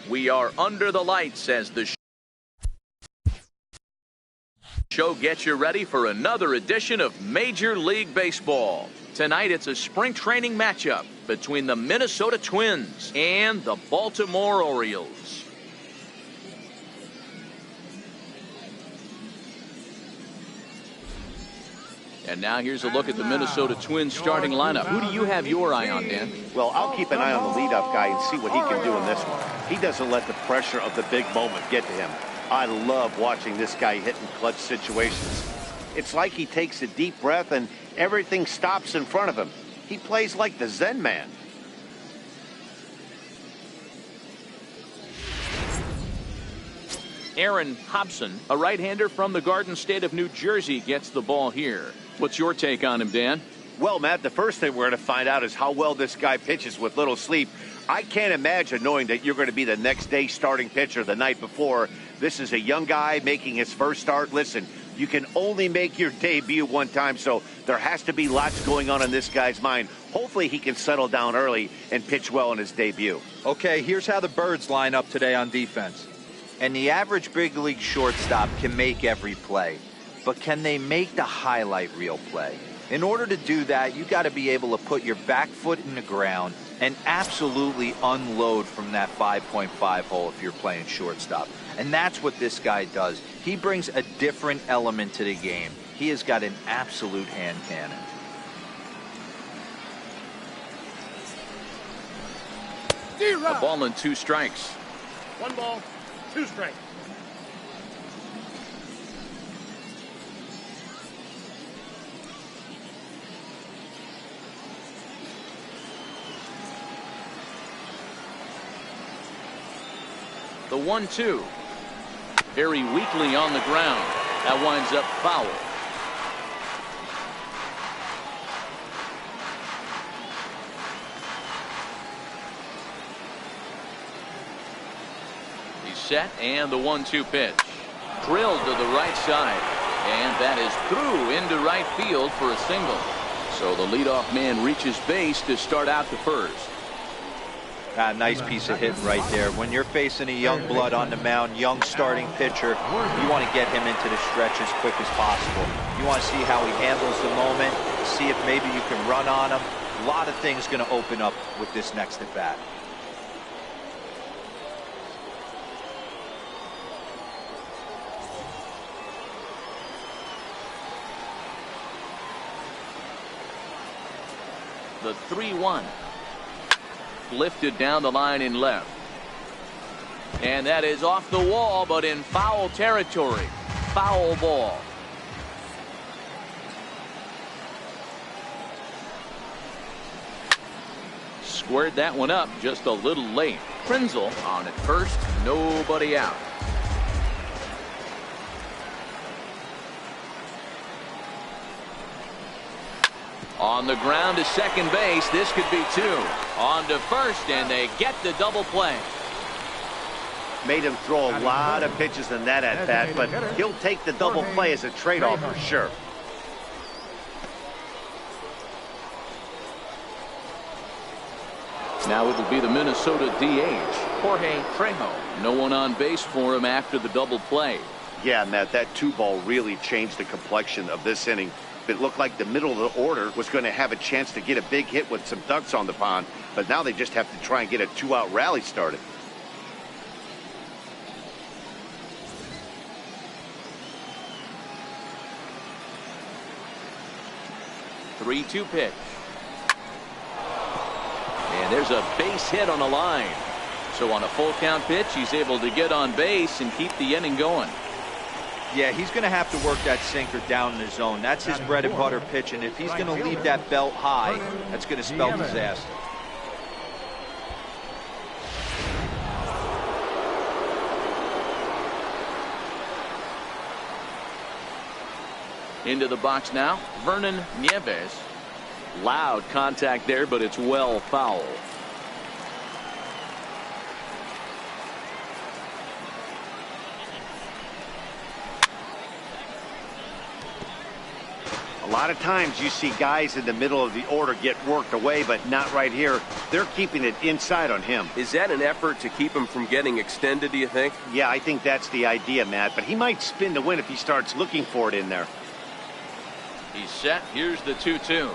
We are under the lights as the show gets you ready for another edition of Major League Baseball. Tonight it's a spring training matchup between the Minnesota Twins and the Baltimore Orioles. And now here's a look at the Minnesota Twins starting lineup. Who do you have your eye on, Dan? Well, I'll keep an eye on the leadoff guy and see what he can do in this one. He doesn't let the pressure of the big moment get to him. I love watching this guy hit in clutch situations. It's like he takes a deep breath and everything stops in front of him. He plays like the Zen man. Aaron Hobson, a right-hander from the Garden State of New Jersey, gets the ball here. What's your take on him, Dan? Well, Matt, the first thing we're going to find out is how well this guy pitches with little sleep. I can't imagine knowing that you're going to be the next day starting pitcher the night before. This is a young guy making his first start. Listen, you can only make your debut one time, so there has to be lots going on in this guy's mind. Hopefully he can settle down early and pitch well in his debut. Okay, here's how the Birds line up today on defense. And the average big league shortstop can make every play, but can they make the highlight reel play? In order to do that, you got to be able to put your back foot in the ground and absolutely unload from that 5.5 hole if you're playing shortstop. And that's what this guy does. He brings a different element to the game. He has got an absolute hand cannon. A ball and 2 strikes. 1 ball, 2 strikes. The 1-2. Very weakly on the ground. That winds up foul. He's set, and the 1-2 pitch. Drilled to the right side. And that is through into right field for a single. So the leadoff man reaches base to start out the first. Nice piece of hitting right there. When you're facing a young blood on the mound, young starting pitcher, you want to get him into the stretch as quick as possible. You want to see how he handles the moment, see if maybe you can run on him. A lot of things going to open up with this next at bat. The 3-1. Lifted down the line in left. And that is off the wall, but in foul territory. Foul ball. Squared that one up just a little late. Krenzel on at first, nobody out. On the ground to second base. This could be 2. On to first, and they get the double play. Made him throw a lot of pitches in that at-bat, but he'll take the double play as a trade-off for sure. Now it will be the Minnesota DH, Jorge Trejo. No one on base for him after the double play. Yeah, Matt, that 2-ball really changed the complexion of this inning. It looked like the middle of the order was going to have a chance to get a big hit with some ducks on the pond, but now they just have to try and get a 2-out rally started. The 3-2 pitch. And there's a base hit on the line. So on a full count pitch, he's able to get on base and keep the inning going. Yeah, he's going to have to work that sinker down in the zone. That's his bread and butter pitch, and if he's going to leave that belt high, that's going to spell disaster. Into the box now, Vernon Nieves. Loud contact there, but it's well foul. A lot of times you see guys in the middle of the order get worked away, but not right here. They're keeping it inside on him. Is that an effort to keep him from getting extended, do you think? Yeah, I think that's the idea, Matt, but he might spin to win if he starts looking for it in there. He's set. Here's the 2-2.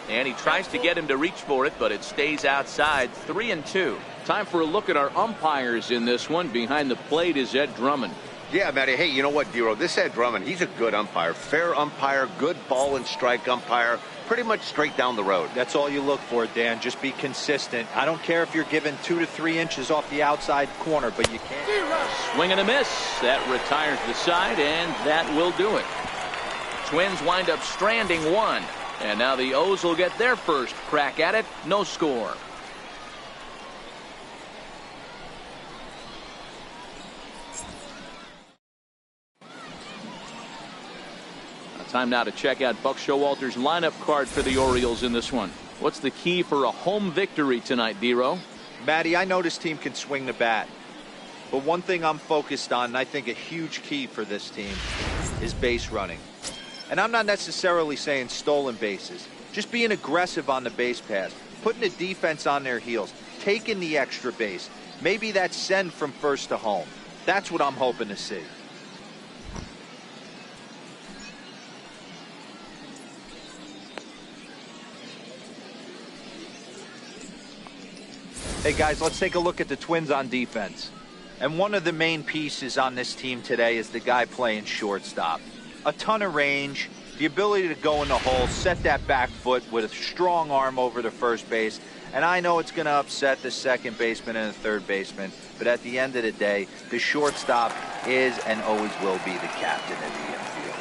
And he tries to get him to reach for it, but it stays outside. 3-2. Time for a look at our umpires in this one. Behind the plate is Ed Drummond. Yeah, Matty. Hey, you know what, Dero? This Ed Drummond, he's a good umpire. Fair umpire, good ball and strike umpire. Pretty much straight down the road. That's all you look for, Dan. Just be consistent. I don't care if you're given 2 to 3 inches off the outside corner, but you can't. Swing and a miss. That retires the side, and that will do it. Twins wind up stranding one. And now the O's will get their first crack at it. No score. Time now to check out Buck Showalter's lineup card for the Orioles in this one. What's the key for a home victory tonight, Dero? Matty, I know this team can swing the bat. But one thing I'm focused on, and I think a huge key for this team, is base running. And I'm not necessarily saying stolen bases. Just being aggressive on the base pass, putting the defense on their heels, taking the extra base. Maybe that's send from first to home. That's what I'm hoping to see. Hey guys, let's take a look at the Twins on defense. And one of the main pieces on this team today is the guy playing shortstop. A ton of range, the ability to go in the hole, set that back foot with a strong arm over the first base. And I know it's going to upset the second baseman and the third baseman, but at the end of the day, the shortstop is and always will be the captain of the infield.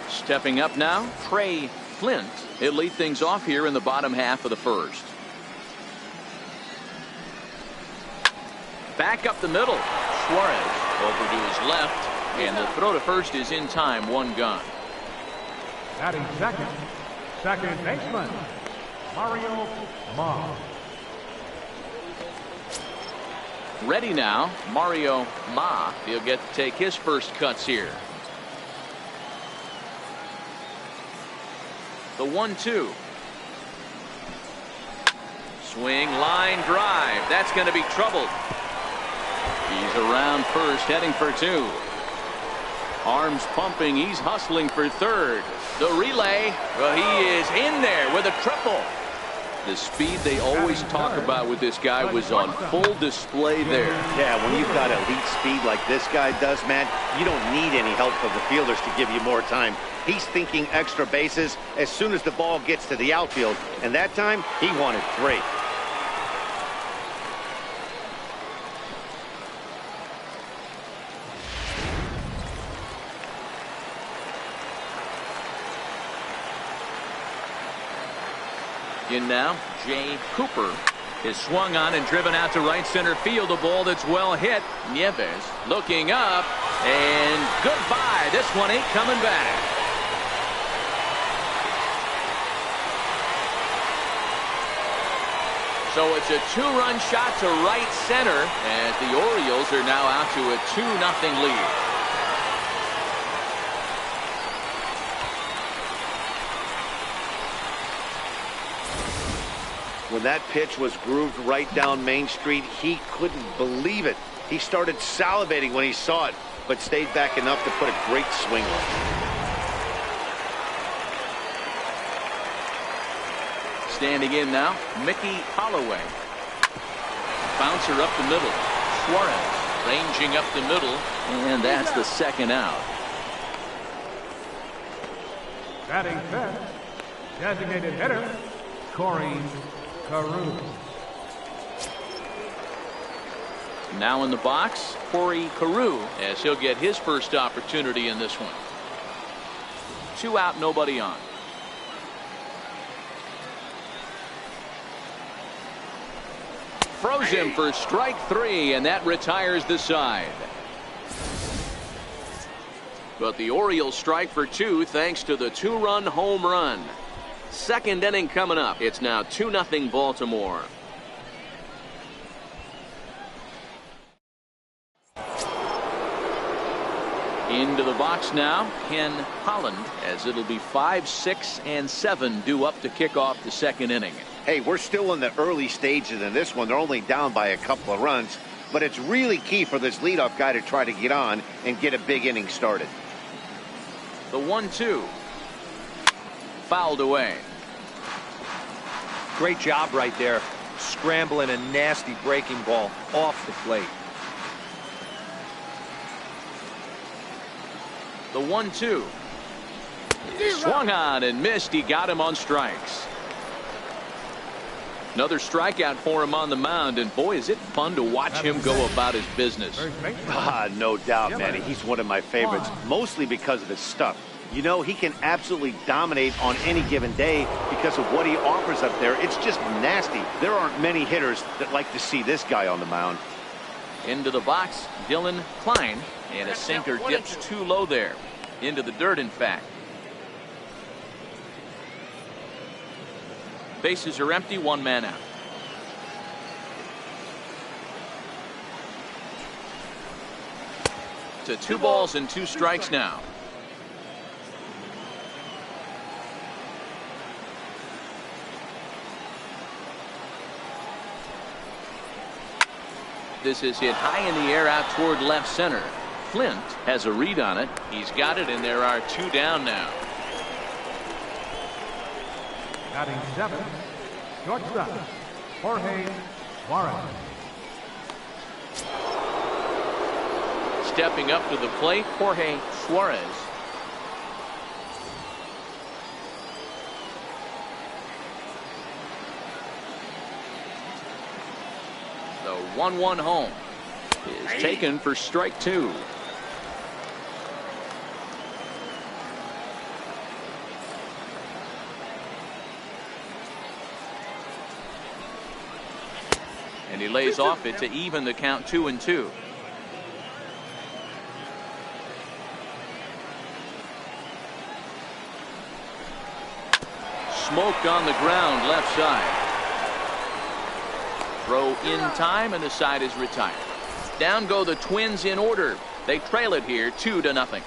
Stepping up now, Trey Flint. He'll lead things off here in the bottom half of the first. Back up the middle. Suarez over to his left, and the throw to first is in time. One gone. Batting second, second baseman, Mario Ma. Ready now, Mario Ma. He'll get to take his first cuts here. The 1-2. Swing, line drive. That's going to be troubled. He's around first, heading for two. Arms pumping. He's hustling for third. The relay. Well, he is in there with a triple. The speed they always talk about with this guy was on full display there. Yeah, when you've got elite speed like this guy does, man, you don't need any help from the fielders to give you more time. He's thinking extra bases as soon as the ball gets to the outfield, and that time he wanted 3. In now, Jay Cooper is swung on and driven out to right center field. A ball that's well hit. Nieves looking up, and goodbye. This one ain't coming back. So it's a 2-run shot to right center as the Orioles are now out to a 2-0 lead. When that pitch was grooved right down Main Street, he couldn't believe it. He started salivating when he saw it, but stayed back enough to put a great swing on it. Standing in now, Mickey Holloway. Bouncer up the middle. Suarez ranging up the middle, and that's the second out. Batting fifth, designated hitter, Corey Carew. Now in the box, Corey Carew, as he'll get his first opportunity in this one. 2 out, nobody on. Froze him for strike 3, and that retires the side. But the Orioles strike for 2 thanks to the 2-run home run. Second inning coming up. It's now 2-0 Baltimore. Into the box now, Ken Holland, as it'll be 5, 6, and 7 due up to kick off the second inning. Hey, we're still in the early stages in this one. They're only down by a couple of runs, but it's really key for this leadoff guy to try to get on and get a big inning started. The 1-2. Fouled away. Great job right there, scrambling a nasty breaking ball off the plate. The 1-2. Swung on and missed. He got him on strikes. Another strikeout for him on the mound, and boy, is it fun to watch him go about his business. No doubt, Manny. He's one of my favorites, mostly because of his stuff. You know, he can absolutely dominate on any given day because of what he offers up there. It's just nasty. There aren't many hitters that like to see this guy on the mound. Into the box, Dylan Klein, and a sinker dips too low there. Into the dirt, in fact. Bases are empty, one man out. To 2 balls and 2 strikes now. This is hit high in the air out toward left center. Flint has a read on it. He's got it, and there are 2 down now. Batting 7, shortstop, Jorge Suarez. Stepping up to the plate, Jorge Suarez. The 1-1 home is taken for strike 2. And he lays off it to even the count 2-2. Smoked on the ground left side. Throw in time, and the side is retired. Down go the Twins in order. They trail it here 2-0.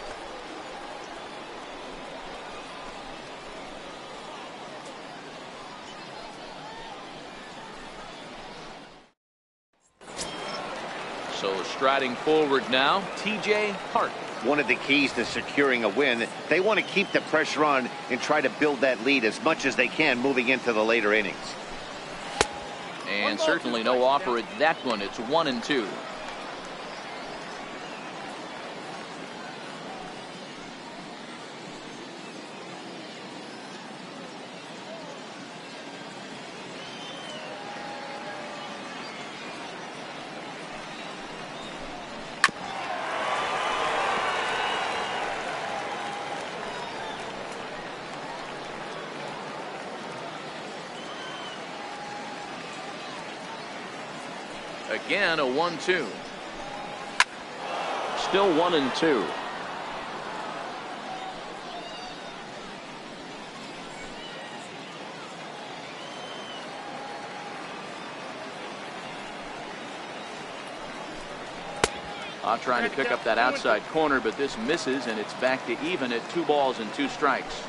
So striding forward now, TJ Hart. One of the keys to securing a win, they want to keep the pressure on and try to build that lead as much as they can moving into the later innings. And certainly no offer at that one. It's 1-2. Again, a 1-2. Still 1-2. Trying to pick up that outside corner, but this misses, and it's back to even at 2 balls and 2 strikes.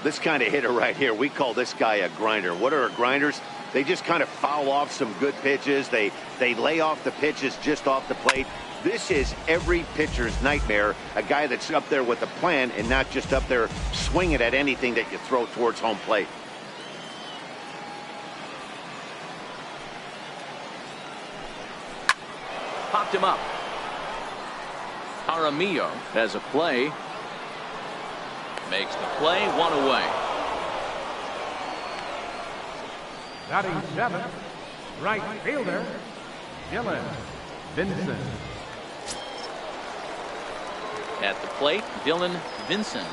This kind of hitter right here, we call this guy a grinder. What are grinders? They just kind of foul off some good pitches. They lay off the pitches just off the plate. This is every pitcher's nightmare, a guy that's up there with a plan and not just up there swinging at anything that you throw towards home plate. Popped him up. Jaramillo has a play. Makes the play, 1 away. Batting 7, right fielder, Dylan Vincent. At the plate, Dylan Vincent.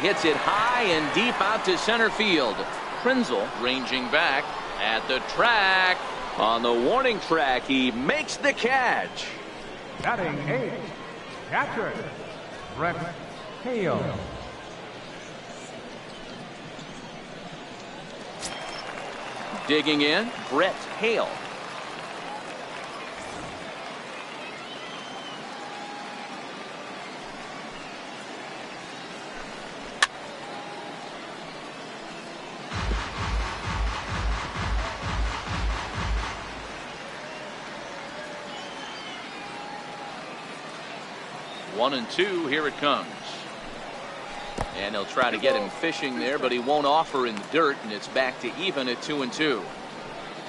Hits it high and deep out to center field. Krenzel ranging back at the track. On the warning track, he makes the catch. Batting 8, catcher, Rex Hale. Digging in, Brett Hale. One and two, here it comes. And he'll try to get him fishing there, but he won't offer in the dirt, and it's back to even at 2 and 2.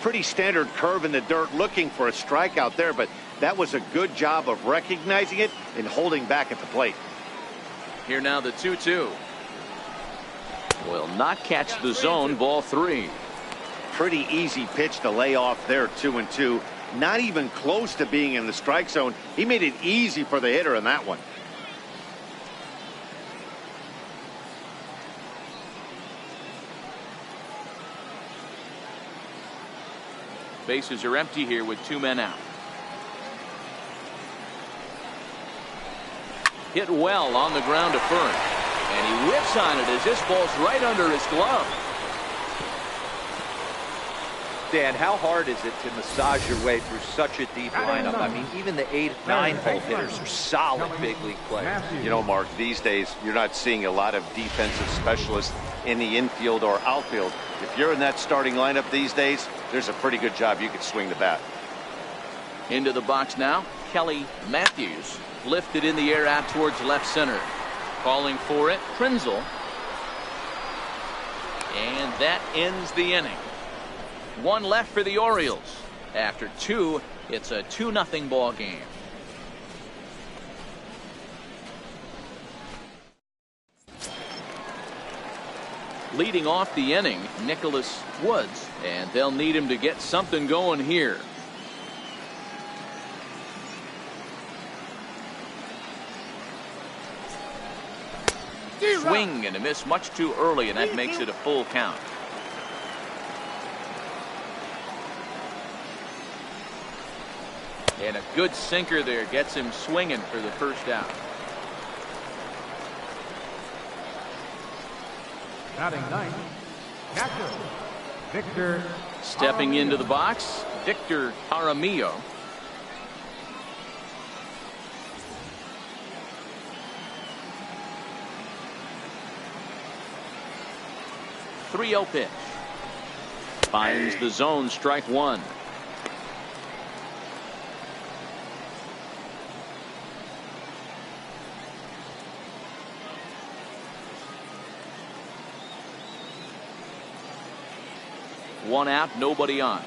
Pretty standard curve in the dirt, looking for a strikeout there, but that was a good job of recognizing it and holding back at the plate. Here now the 2-2. Will not catch the zone, ball 3. Pretty easy pitch to lay off there, 2 and 2. Not even close to being in the strike zone. He made it easy for the hitter in that one. Bases are empty here with 2 men out. Hit well on the ground to first. And he whips on it as this ball's right under his glove. Dan, how hard is it to massage your way through such a deep lineup? I mean, even the 8, 9-hole hitters are solid big league players. You know, Mark, these days you're not seeing a lot of defensive specialists in the infield or outfield. If you're in that starting lineup these days, there's a pretty good job you could swing the bat. Into the box now, Kelly Matthews. Lifted in the air out towards left center. Calling for it, Krenzel. And that ends the inning. 1 left for the Orioles. After 2, it's a 2-0 ball game. Leading off the inning, Nicholas Woods, and they'll need him to get something going here. Swing and a miss much too early, and that makes it a full count. And a good sinker there gets him swinging for the first out. Batting 9th, catcher, Victor. Stepping into the box, Victor Jaramillo. .30 pitch. Finds the zone, strike 1. One out, nobody on.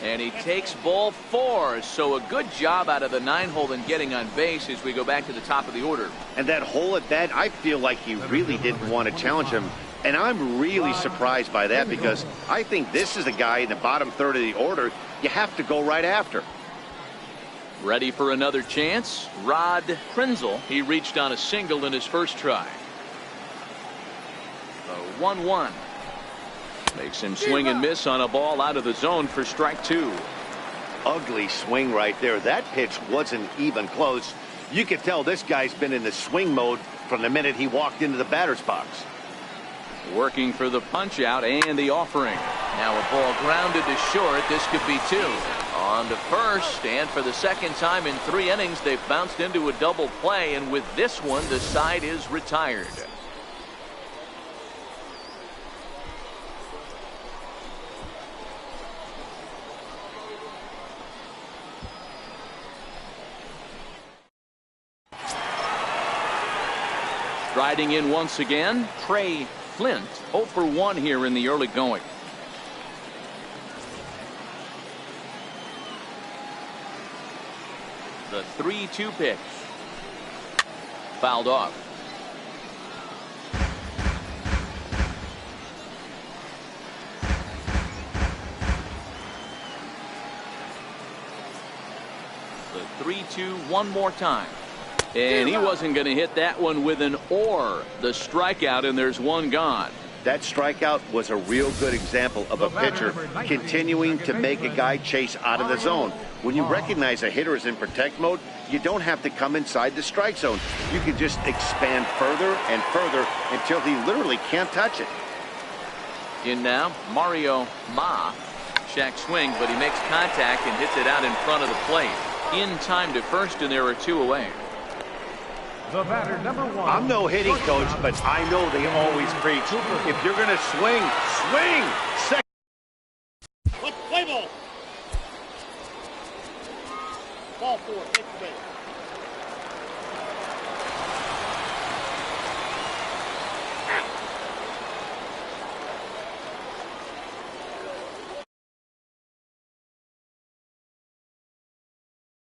And he takes ball 4, so a good job out of the 9-hole in getting on base as we go back to the top of the order. And that hole at bat, I feel like he really didn't want to challenge him. And I'm really surprised by that, because I think this is a guy in the bottom third of the order you have to go right after. Ready for another chance? Rod Krenzel. He reached on a single in his first try. The 1-1. Makes him swing and miss on a ball out of the zone for strike 2. Ugly swing right there. That pitch wasn't even close. You could tell this guy's been in the swing mode from the minute he walked into the batter's box. Working for the punch out and the offering. Now a ball grounded to short. This could be 2. On to first, and for the second time in 3 innings, they've bounced into a double play, and with this one, the side is retired. Striding in once again, Trey Flint, 0 for 1 here in the early going. The 3-2 pitch. Fouled off. The 3-2 one more time. And he wasn't going to hit that one with an or. The strikeout, and there's one gone. That strikeout was a real good example of a pitcher continuing to make a guy chase out of the zone. When you recognize a hitter is in protect mode, you don't have to come inside the strike zone. You can just expand further and further until he literally can't touch it. In now, Mario Ma. Shack swing, but he makes contact and hits it out in front of the plate. In time to first, and there are 2 away. The batter, number 1. I'm no hitting coach, but I know they always preach, if you're going to swing, swing! Let's play ball. Ball 4, take the base.